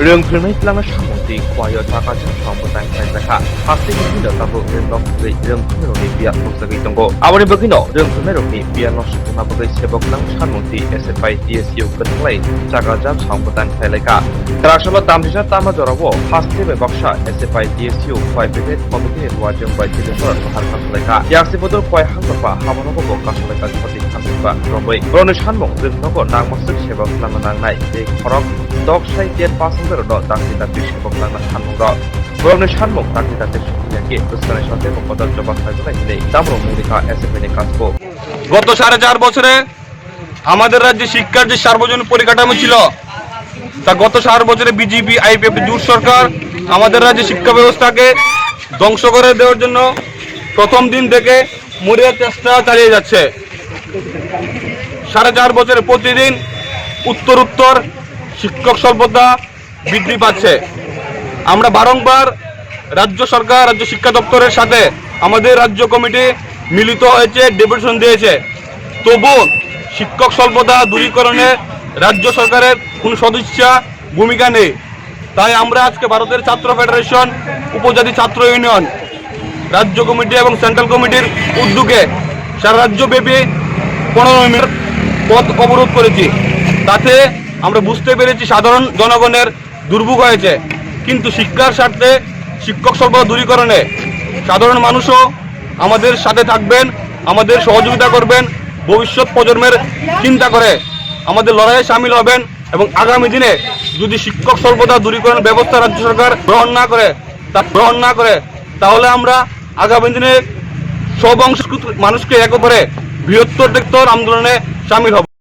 रोंफोरनाय लामा सामंति खवायो थाकाजों संबोधान खायजाखा फारसेथिं हिनजावसाबो नखरै रोंफोरनाय रंनि बिया नुजागै दंगो आबादनि बगिनो रोंफोरनाय रंनि बिया नसुना बगै सेबकलां सामंति एसएफआई टीएसयू कथलाय जागाजाब संबोधान खायलायका रासला दामजिना तामा जरावो फारसे बक्सा एसएफआई टीएसयू फाइपेटेड कमिटी रुवाजों बायदिफोर हार खालायका यासिबोदर कय हांगफा हामानगो कासलायका खति खामबा रंबै रनो सानमं रोंनगो नागमासक सेबकलां नांनाय बे खरक दक्साय 10% दाखि दाखि सेबकलां सानमंग रनो सानमं दाखि दाखि सुखियाके दसखानाय साथे मकदर जबाब खायजनाय हिनै दामरो मुलिका एसएफआई काजको গত 4.5 বছরে আমাদের রাজ্যে শিক্ষার যে সার্বজনীন পরিকাঠামো ছিল তা গত 4 বছরে বিজেপি আইপিএফ জোট সরকার আমাদের রাজ্যে শিক্ষা ব্যবস্থাকে ধ্বংস করে দেওয়ার জন্য প্রথম দিন থেকে মরিয়া চেষ্টা চালিয়ে যাচ্ছে 4.5 বছরে প্রতিদিন উত্তর শিক্ষক স্বল্পতা বৃদ্ধি পাচ্ছে আমরা বারংবার রাজ্য সরকার রাজ্য শিক্ষা দপ্তরের সাথে আমাদের রাজ্য কমিটি মিলিত হয়েছে ডেপুটেশন দিয়েছে তবু শিক্ষক স্বল্পতা দূরীকরণে রাজ্য সরকারের কোনো সদিচ্ছা ভূমিকা নেই তাই আমরা আজকে ভারতের ছাত্র ফেডারেশন উপজাতি ছাত্র ইউনিয়ন রাজ্য কমিটি এবং সেন্ট্রাল কমিটির উদ্যোগে সারা রাজ্যব্যাপী 15 মিনিট পথ অবরোধ করেছি তাতে আমরা বুঝতে পেরেছি সাধারণ জনগণের দুর্ভোগ হয়েছে কিন্তু শিক্ষার স্বার্থে শিক্ষক স্বল্পতা দূরীকরণে সাধারণ মানুষও আমাদের সাথে থাকবেন আমাদের সহযোগিতা করবেন ভবিষ্যৎ প্রজন্মের চিন্তা করে আমাদের লড়াইয়ে শামিল হবেন এবং আগামী দিনে যদি শিক্ষক স্বল্পতা দূরীকরণ ব্যবস্থা রাজ্য সরকার গ্রহণ না করে তাহলে আমরা আগামী দিনে সব অংশ মানুষকে এক করে বৃহত্তর আন্দোলনে শামিল হব।